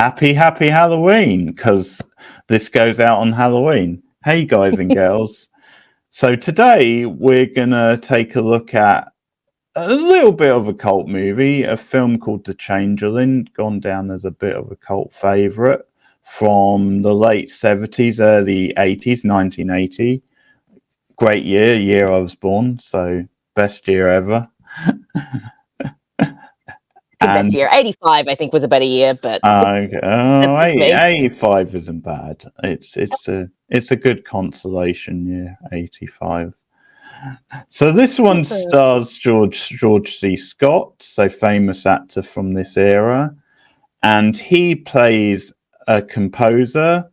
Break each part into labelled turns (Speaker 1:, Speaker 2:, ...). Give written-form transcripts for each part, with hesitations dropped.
Speaker 1: Happy Halloween, because this goes out on Halloween. Hey, guys and girls. So today we're going to take a look at a little bit of a cult movie, a film called The Changeling, gone down as a bit of a cult favourite from the late 70s, early 80s, 1980. Great year I was born, so best year ever.
Speaker 2: The best year. 85, I think, was a better year, but that's just me.
Speaker 1: 85 isn't bad. It's a good consolation year, 85. So this one stars George C. Scott, so famous actor from this era, and he plays a composer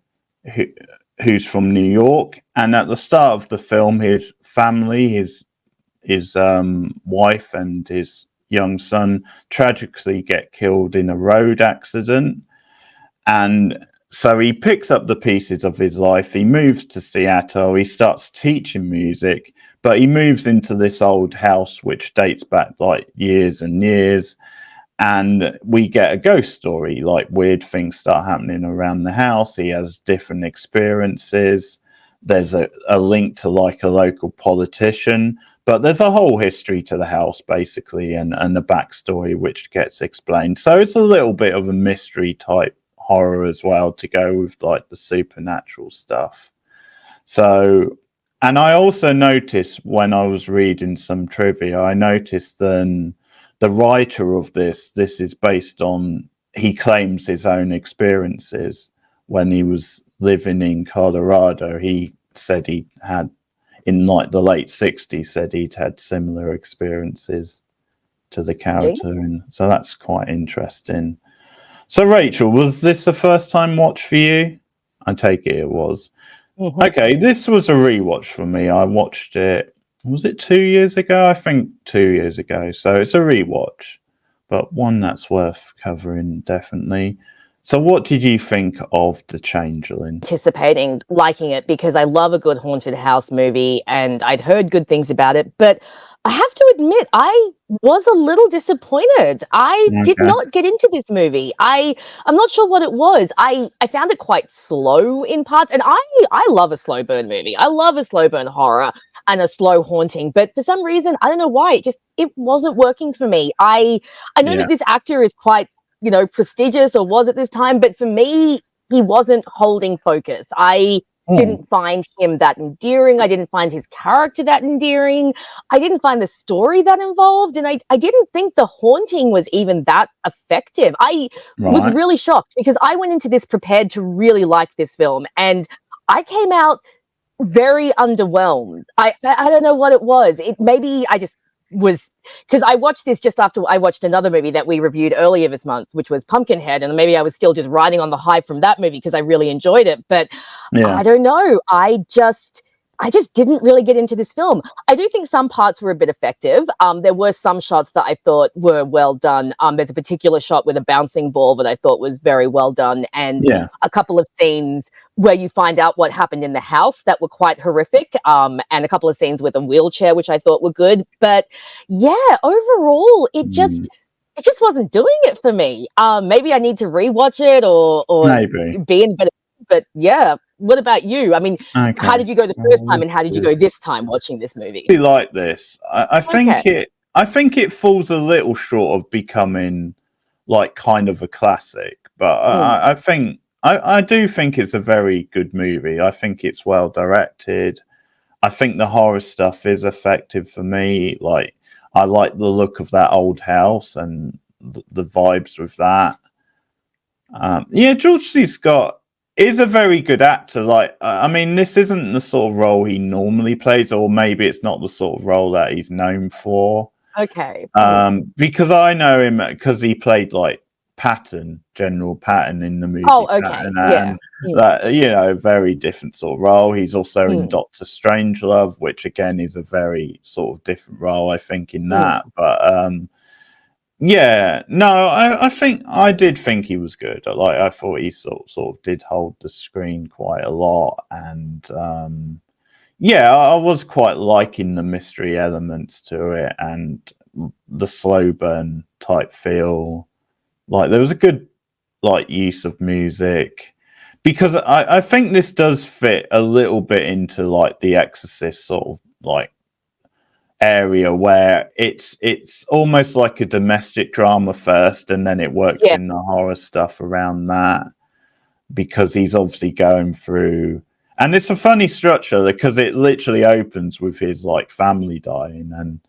Speaker 1: who's from New York. And at the start of the film, his family, his wife and his young son tragically get killed in a road accident. And so he picks up the pieces of his life. He moves to Seattle. He starts teaching music, but he moves into this old house, which dates back like years and years. And we get a ghost story, like weird things start happening around the house. He has different experiences. There's a link to like a local politician, but there's a whole history to the house basically, and a backstory which gets explained. So it's a little bit of a mystery type horror as well, to go with like the supernatural stuff. So, and I also noticed when I was reading some trivia, I noticed then the writer of this is based on, he claims his own experiences when he was living in Colorado. He said he had, in like the late 60s, said he'd had similar experiences to the character. And so that's quite interesting. So Rachel, was this a first time watch for you? I take it was. Mm-hmm. Okay, this was a rewatch for me. I watched it, was it 2 years ago? I think 2 years ago. So it's a rewatch, but one that's worth covering, definitely. So what did you think of The Changeling?
Speaker 2: Anticipating liking it because I love a good haunted house movie and I'd heard good things about it, but I have to admit I was a little disappointed. I did not get into this movie. I'm not sure what it was. I found it quite slow in parts, and I love a slow burn movie. I love a slow burn horror and a slow haunting, but for some reason, I don't know why, it wasn't working for me. I know that this actor is quite, prestigious, or was at this time, but for me, he wasn't holding focus. I didn't find him that endearing. I didn't find his character that endearing. I didn't find the story that involved. And I didn't think the haunting was even that effective. I was really shocked because I went into this prepared to really like this film, and I came out very underwhelmed. I don't know what it was. Maybe I just was, because I watched this just after I watched another movie that we reviewed earlier this month, which was Pumpkinhead, and maybe I was still just riding on the high from that movie because I really enjoyed it. But I don't know. I just didn't really get into this film. I do think some parts were a bit effective. There were some shots that I thought were well done. There's a particular shot with a bouncing ball that I thought was very well done, and a couple of scenes where you find out what happened in the house that were quite horrific, and a couple of scenes with a wheelchair, which I thought were good. But yeah, overall, it just wasn't doing it for me. Maybe I need to rewatch it or maybe be in a better. But yeah, what about you? I mean, how did you go the first time, and how did you go this time watching this movie?
Speaker 1: I like this. I think it falls a little short of becoming like kind of a classic, but I do think it's a very good movie. I think it's well directed. I think the horror stuff is effective for me. Like, I like the look of that old house and the vibes with that. George C. Scott is a very good actor. Like, I mean, this isn't the sort of role he normally plays, or maybe it's not the sort of role that he's known for.
Speaker 2: Okay.
Speaker 1: Because I know him because he played like General Patton in the movie.
Speaker 2: Oh, okay.
Speaker 1: And that, very different sort of role. He's also in Doctor Strangelove, which again is a very sort of different role, I think, in that. But I did think he was good. Like, I thought he sort of did hold the screen quite a lot, and I was quite liking the mystery elements to it and the slow burn type feel. Like, there was a good like use of music, because I think this does fit a little bit into like the Exorcist sort of like area where it's almost like a domestic drama first, and then it works
Speaker 2: Yeah.
Speaker 1: in the horror stuff around that, because he's obviously going through, and it's a funny structure because it literally opens with his like family dying, and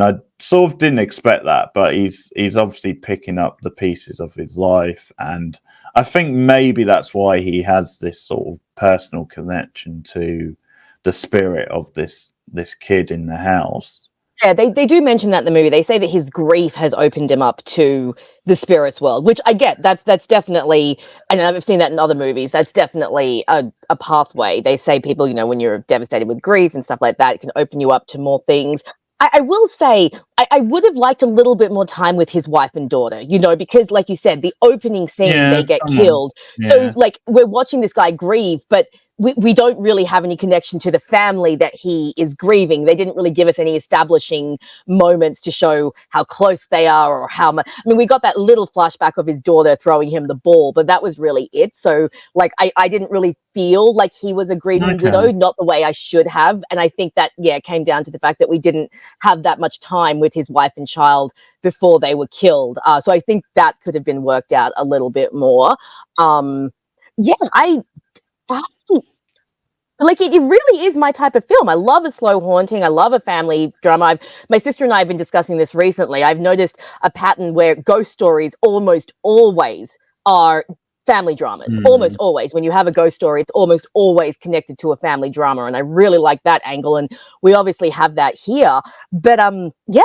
Speaker 1: I sort of didn't expect that, but he's obviously picking up the pieces of his life, and I think maybe that's why he has this sort of personal connection to the spirit of this kid in the house.
Speaker 2: Yeah, they do mention that in the movie. They say that his grief has opened him up to the spirits world, which I get. That's definitely, and I've seen that in other movies. That's definitely a pathway. They say people, when you're devastated with grief and stuff like that, it can open you up to more things. I will say, I would have liked a little bit more time with his wife and daughter, because, like you said, the opening scene,
Speaker 1: Yeah,
Speaker 2: they get
Speaker 1: someone.
Speaker 2: killed. So,
Speaker 1: Yeah,
Speaker 2: like, we're watching this guy grieve, but we don't really have any connection to the family that he is grieving. They didn't really give us any establishing moments to show how close they are or how much. I mean, we got that little flashback of his daughter throwing him the ball, but that was really it. So, like, I didn't really feel like he was a grieving
Speaker 1: okay.
Speaker 2: widow, not the way I should have. And I think that, yeah, it came down to the fact that we didn't have that much time with his wife and child before they were killed. So I think that could have been worked out a little bit more. Yeah, I like it really is my type of film. I love a slow haunting. I love a family drama. My sister and I have been discussing this recently. I've noticed a pattern where ghost stories almost always are family dramas. Almost
Speaker 1: Hmm.
Speaker 2: always. When you have a ghost story, it's almost always connected to a family drama. And I really like that angle. And we obviously have that here. But yeah,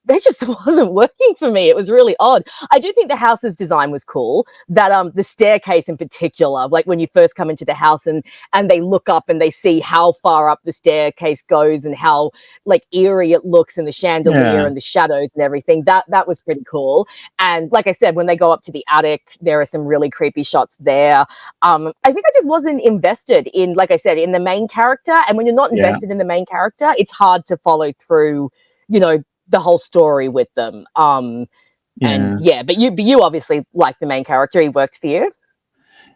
Speaker 2: that just wasn't working for me. It was really odd. I do think the house's design was cool. That the staircase in particular, like when you first come into the house and they look up and they see how far up the staircase goes and how like eerie it looks, and the chandelier
Speaker 1: Yeah,
Speaker 2: and the shadows and everything. That was pretty cool. And like I said, when they go up to the attic, there are some really creepy shots there. I think I just wasn't invested in, like I said, in the main character. And when you're not
Speaker 1: yeah,
Speaker 2: invested in the main character, it's hard to follow through, the whole story with them. And
Speaker 1: yeah.
Speaker 2: yeah, but you obviously like the main character. He worked for you.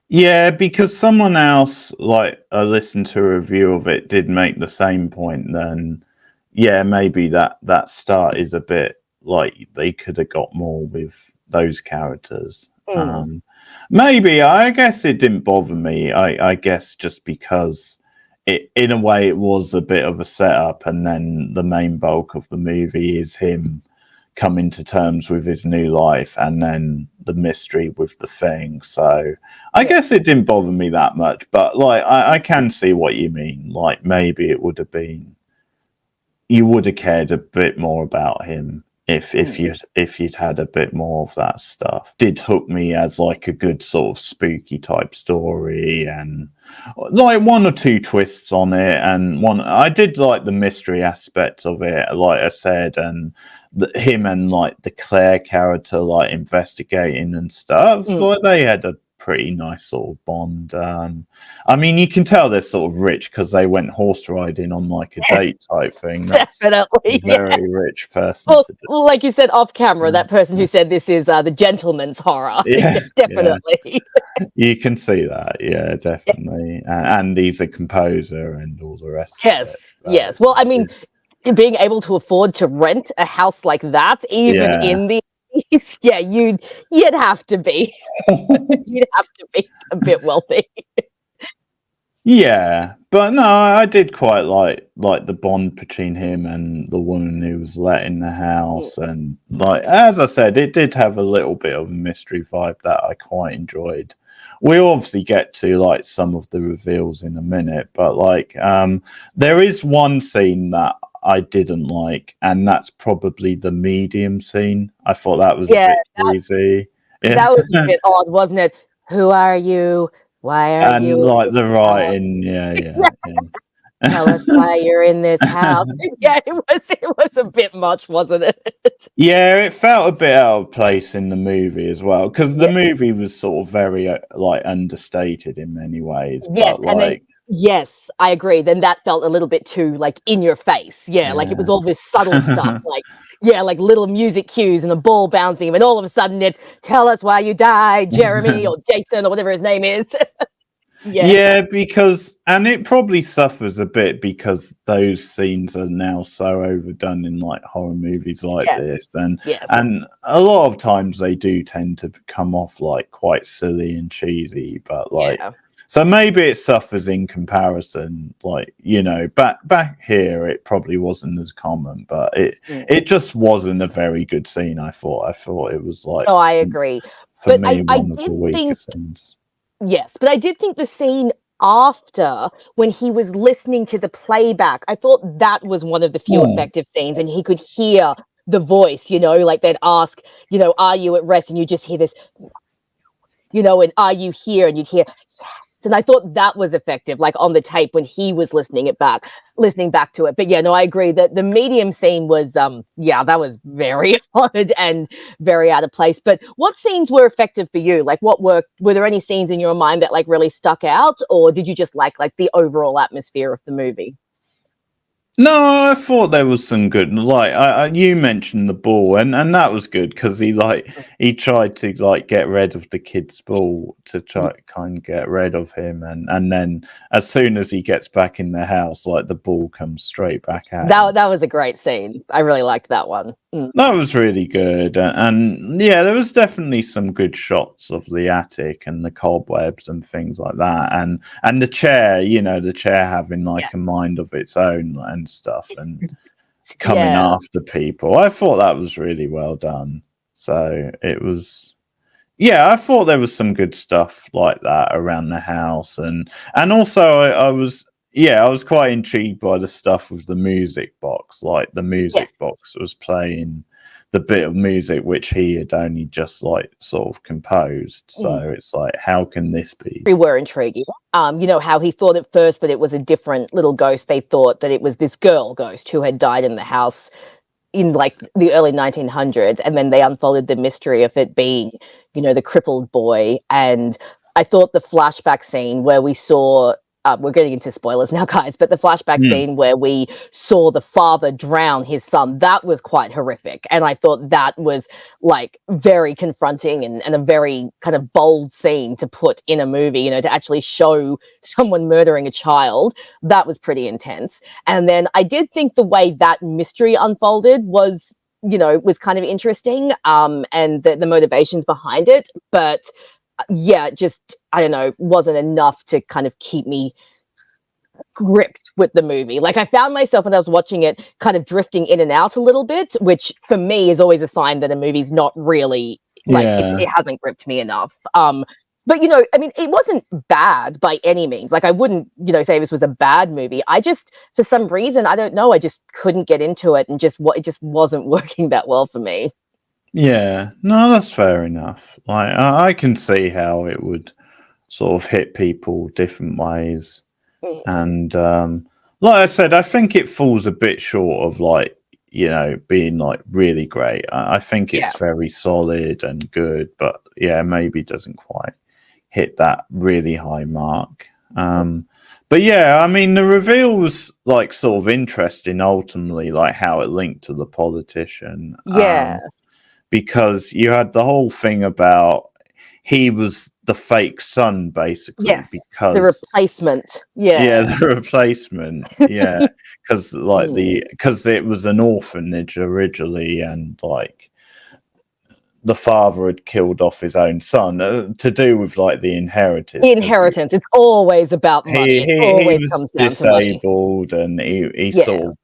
Speaker 1: Yeah, because someone else, like I listened to a review of it, did make the same point. Then, yeah, maybe that start is a bit like they could have got more with those characters.
Speaker 2: Mm.
Speaker 1: Maybe I guess it didn't bother me. I guess just because it, in a way, it was a bit of a setup, and then the main bulk of the movie is him coming to terms with his new life, and then the mystery with the thing. So I
Speaker 2: Yeah.
Speaker 1: guess it didn't bother me that much, but like I can see what you mean. Like maybe it would have been, you would have cared a bit more about him if you'd had a bit more of that stuff. Did hook me as like a good sort of spooky type story, and like one or two twists on it, and one I did like the mystery aspect of it, like I said, and him and like the Claire character like investigating and stuff.
Speaker 2: Mm.
Speaker 1: Like they had a pretty nice sort of bond. I mean, you can tell they're sort of rich because they went horse riding on like a date type thing. That's a
Speaker 2: Definitely, yeah.
Speaker 1: very rich person
Speaker 2: Well,
Speaker 1: to do.
Speaker 2: well, like you said off camera,
Speaker 1: Yeah,
Speaker 2: that person who said this is the gentleman's horror.
Speaker 1: yeah,
Speaker 2: Yeah,
Speaker 1: yeah.
Speaker 2: definitely.
Speaker 1: You can see that. Yeah, definitely. And he's a composer and all the rest of it.
Speaker 2: Yes, yes. Well, I mean, being able to afford to rent a house like that, even
Speaker 1: Yeah.
Speaker 2: in the East, yeah, you'd have to be. You'd have to be a bit wealthy.
Speaker 1: Yeah, but no, I did quite like the bond between him and the woman who was let in the
Speaker 2: Mm.
Speaker 1: house, and like as I said, it did have a little bit of a mystery vibe that I quite enjoyed. We obviously get to like some of the reveals in a minute, but like there is one scene that I didn't like, and that's probably the medium scene. I thought that was a
Speaker 2: Yeah,
Speaker 1: bit cheesy.
Speaker 2: that
Speaker 1: Yeah.
Speaker 2: was a bit odd, wasn't it? Who are you? Why are
Speaker 1: And
Speaker 2: you in
Speaker 1: like
Speaker 2: this
Speaker 1: the
Speaker 2: house?
Speaker 1: writing, yeah,
Speaker 2: Tell us
Speaker 1: yeah.
Speaker 2: why you're in this house. Yeah, it was a bit much, wasn't it?
Speaker 1: Yeah, it felt a bit out of place in the movie as well, because the
Speaker 2: Yeah.
Speaker 1: movie was sort of very like understated in many ways,
Speaker 2: Yes,
Speaker 1: but
Speaker 2: and then
Speaker 1: like,
Speaker 2: yes, I agree. Then that felt a little bit too like in your face. Yeah, like it was
Speaker 1: yeah.
Speaker 2: all this subtle stuff. Like Yeah, like little music cues and a ball bouncing, and all of a sudden it's "Tell us why you died, Jeremy," or Jason, or whatever his name is. Yeah.
Speaker 1: Yeah, because and it probably suffers a bit because those scenes are now so overdone in like horror movies like
Speaker 2: Yes.
Speaker 1: this, and
Speaker 2: Yes.
Speaker 1: and a lot of times they do tend to come off like quite silly and cheesy, but like
Speaker 2: Yeah.
Speaker 1: so maybe it suffers in comparison. Like back here it probably wasn't as common, but it just wasn't a very good scene. I thought it was like
Speaker 2: No, I agree.
Speaker 1: for
Speaker 2: But
Speaker 1: me
Speaker 2: I
Speaker 1: one of
Speaker 2: did
Speaker 1: the weaker
Speaker 2: think
Speaker 1: scenes.
Speaker 2: yes, but I did think the scene after when he was listening to the playback, I thought that was one of the few
Speaker 1: Hmm.
Speaker 2: effective scenes, and he could hear the voice, like they'd ask, "Are you at rest?" And you just hear this, and "Are you here?" And you'd hear, "Yes." And I thought that was effective, like on the tape when he was listening back to it. But yeah, no, I agree that the medium scene was, yeah, that was very odd and very out of place. But what scenes were effective for you? Like, were there any scenes in your mind that like really stuck out, or did you just like the overall atmosphere of the movie?
Speaker 1: No, I thought there was some good. Like you mentioned the ball, and that was good because he tried to like get rid of the kid's ball to try kind of get rid of him, and then as soon as he gets back in the house, like the ball comes straight back at him.
Speaker 2: That was a great scene. I really liked that one.
Speaker 1: That was really good, and yeah, there was definitely some good shots of the attic and the cobwebs and things like that, and the chair, the chair having
Speaker 2: Yeah.
Speaker 1: like a mind of its own and stuff, and coming
Speaker 2: Yeah.
Speaker 1: after people. I thought that was really well done. So it was, yeah, I thought there was some good stuff like that around the house, and also I was. Yeah, I was quite intrigued by the stuff with the music box. Like the music
Speaker 2: Yes.
Speaker 1: box was playing the bit of music which he had only just like sort of composed. So it's like, how can this be?
Speaker 2: Were intriguing. How he thought at first that it was a different little ghost. They thought that it was this girl ghost who had died in the house in like the early 1900s, and then they unfolded the mystery of it being, the crippled boy. And I thought the flashback scene where we saw, we're getting into spoilers now, guys, but the flashback
Speaker 1: Hmm.
Speaker 2: scene where we saw the father drown his son, that was quite horrific. And I thought that was like very confronting, and a very kind of bold scene to put in a movie, to actually show someone murdering a child. That was pretty intense. And then I did think the way that mystery unfolded was kind of interesting, and the motivations behind it. But yeah, just I don't know, wasn't enough to kind of keep me gripped with the movie. Like I found myself when I was watching it kind of drifting in and out a little bit, which for me is always a sign that a movie's not really like
Speaker 1: Yeah.
Speaker 2: it hasn't gripped me enough. But I mean, it wasn't bad by any means. Like I wouldn't, say this was a bad movie. I just, for some reason, I don't know, I just couldn't get into it, and it just wasn't working that well for me.
Speaker 1: Yeah. No, that's fair enough. Like I can see how it would sort of hit people different ways.
Speaker 2: Mm.
Speaker 1: And like I said, I think it falls a bit short of like, being like really great. I think
Speaker 2: Yeah.
Speaker 1: it's very solid and good, but yeah, maybe doesn't quite hit that really high mark. But yeah, I mean, the reveal was like sort of interesting ultimately, like how it linked to the politician.
Speaker 2: Yeah.
Speaker 1: Because you had the whole thing about he was the fake son basically
Speaker 2: Yes. The
Speaker 1: because
Speaker 2: replacement.
Speaker 1: yeah,
Speaker 2: Yeah.
Speaker 1: the replacement. Yeah, because
Speaker 2: Mm.
Speaker 1: because it was an orphanage originally, and like the father had killed off his own son to do with like the inheritance.
Speaker 2: The
Speaker 1: Because
Speaker 2: inheritance, it's always about money.
Speaker 1: he,
Speaker 2: It
Speaker 1: he he
Speaker 2: always
Speaker 1: was
Speaker 2: comes down to money.
Speaker 1: disabled, and he
Speaker 2: Yeah.
Speaker 1: sort of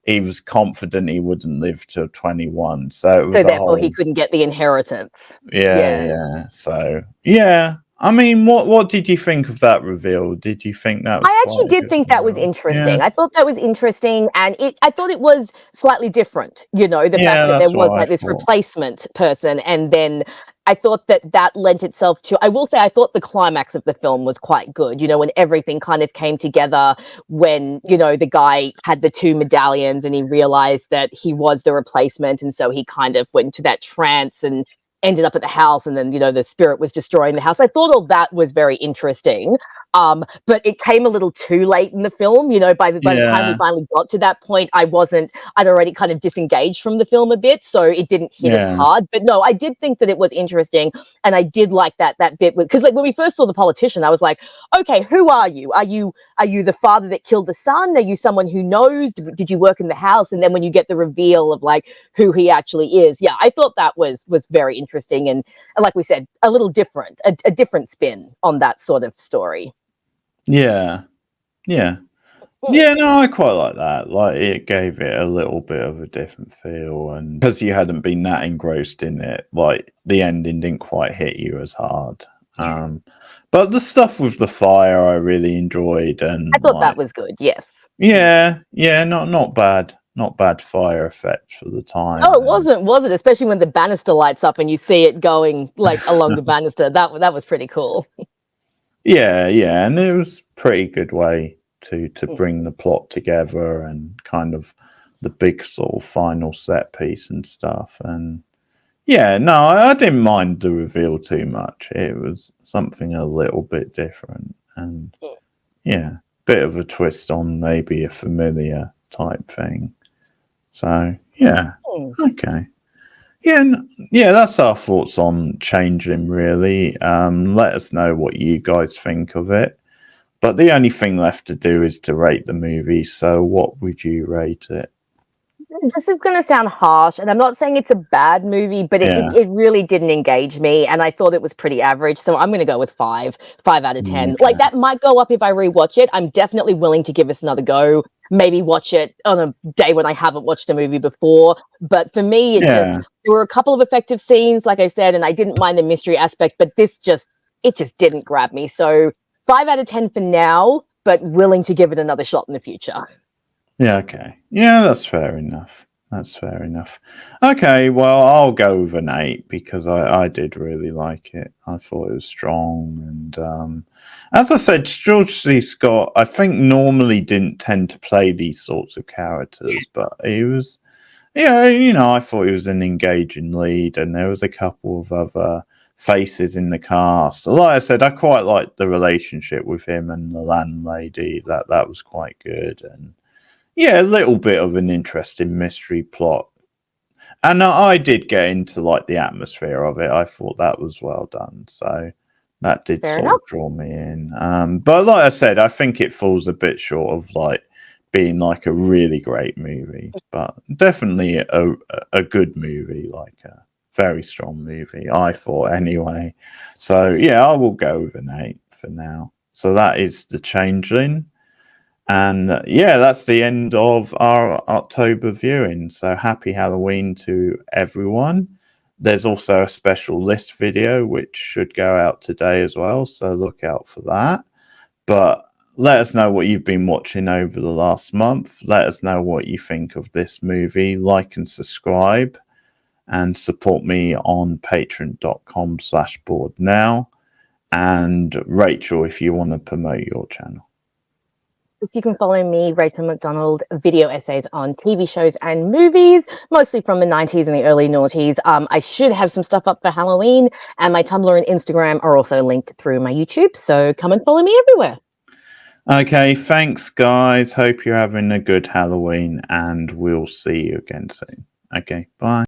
Speaker 1: he was confident he wouldn't live till 21. So it
Speaker 2: So
Speaker 1: was a
Speaker 2: therefore he
Speaker 1: whole
Speaker 2: couldn't get the inheritance.
Speaker 1: yeah,
Speaker 2: Yeah.
Speaker 1: yeah. So yeah. I mean, what did you think of that reveal? Did you think that was
Speaker 2: I
Speaker 1: quite
Speaker 2: actually
Speaker 1: a
Speaker 2: did
Speaker 1: good
Speaker 2: think that was
Speaker 1: reveal? Yeah.
Speaker 2: interesting. I thought that was interesting, and I thought it was slightly different, the fact
Speaker 1: Yeah,
Speaker 2: that there
Speaker 1: that's
Speaker 2: was
Speaker 1: what I
Speaker 2: like this
Speaker 1: thought.
Speaker 2: replacement person, and then I thought that lent itself to, I will say, I thought the climax of the film was quite good, when everything kind of came together, when, the guy had the two medallions and he realized that he was the replacement, and so he kind of went into that trance and ended up at the house, and then, the spirit was destroying the house. I thought all that was very interesting. But it came a little too late in the film. You know, by the time we
Speaker 1: Yeah.
Speaker 2: finally got to that point, I'd already kind of disengaged from the film a bit, so it didn't hit as
Speaker 1: Yeah.
Speaker 2: hard. But no, I did think that it was interesting, and I did like that bit because, like, when we first saw the politician, I was like, okay, who are you? Are you the father that killed the son? Are you someone who knows? Did you work in the house? And then when you get the reveal of like who he actually is, yeah, I thought that was very interesting and like we said, a little different, a different spin on that sort of story.
Speaker 1: Yeah. Yeah. Yeah, no, I quite like that. Like, it gave it a little bit of a different feel, and because you hadn't been that engrossed in it, like the ending didn't quite hit you as hard. But the stuff with the fire, I really enjoyed, and
Speaker 2: I thought that
Speaker 1: like,
Speaker 2: was good. Yes.
Speaker 1: yeah, not bad fire effects for the time,
Speaker 2: Oh, it
Speaker 1: and
Speaker 2: wasn't, was it? Especially when the banister lights up and you see it going like along the banister. That was pretty cool.
Speaker 1: yeah, and it was pretty good way to
Speaker 2: Mm.
Speaker 1: bring the plot together and kind of the big sort of final set piece and stuff. And yeah, no, I didn't mind the reveal too much. It was something a little bit different, and
Speaker 2: Mm.
Speaker 1: yeah, bit of a twist on maybe a familiar type thing. So yeah,
Speaker 2: Mm.
Speaker 1: okay. Yeah, yeah, that's our thoughts on Changeling, really. Let us know what you guys think of it. But the only thing left to do is to rate the movie. So, what would you rate it?
Speaker 2: This is going to sound harsh, and I'm not saying it's a bad movie, but
Speaker 1: Yeah,
Speaker 2: it really didn't engage me, and I thought it was pretty average. So I'm going to go with five out of 10. Like,
Speaker 1: okay.
Speaker 2: that might go up if I rewatch it. I'm definitely willing to give this another go. Maybe watch it on a day when I haven't watched a movie before. But for me,
Speaker 1: Yeah,
Speaker 2: there were a couple of effective scenes, like I said, and I didn't mind the mystery aspect, but it just didn't grab me. So 5 out of 10 for now, but willing to give it another shot in the future.
Speaker 1: yeah, okay. Yeah, that's fair enough. That's fair enough. Okay, well, I'll go with an 8 because I did really like it. I thought it was strong. And as I said, George C. Scott, I think normally didn't tend to play these sorts of characters, but he was, yeah, I thought he was an engaging lead, and there was a couple of other faces in the cast. Like I said, I quite liked the relationship with him and the landlady. That was quite good, and yeah, a little bit of an interesting mystery plot. And I did get into like the atmosphere of it. I thought that was well done. So that did
Speaker 2: Fair
Speaker 1: sort
Speaker 2: enough.
Speaker 1: of draw me in. But like I said, I think it falls a bit short of like being like a really great movie, but definitely a good movie, like a very strong movie, I thought anyway. So yeah, I will go with an 8 for now. So that is The Changeling. And yeah, that's the end of our October viewing. So happy Halloween to everyone. There's also a special list video which should go out today as well. So look out for that. But let us know what you've been watching over the last month. Let us know what you think of this movie. Like and subscribe and support me on patreon.com/boardnow. And Rachel, if you want to promote your channel.
Speaker 2: You can follow me, Rachel McDonald, video essays on TV shows and movies, mostly from the 90s and the early noughties. I should have some stuff up for Halloween, and my Tumblr and Instagram are also linked through my YouTube, so come and follow me everywhere.
Speaker 1: Okay, thanks, guys. Hope you're having a good Halloween, and we'll see you again soon. Okay, bye.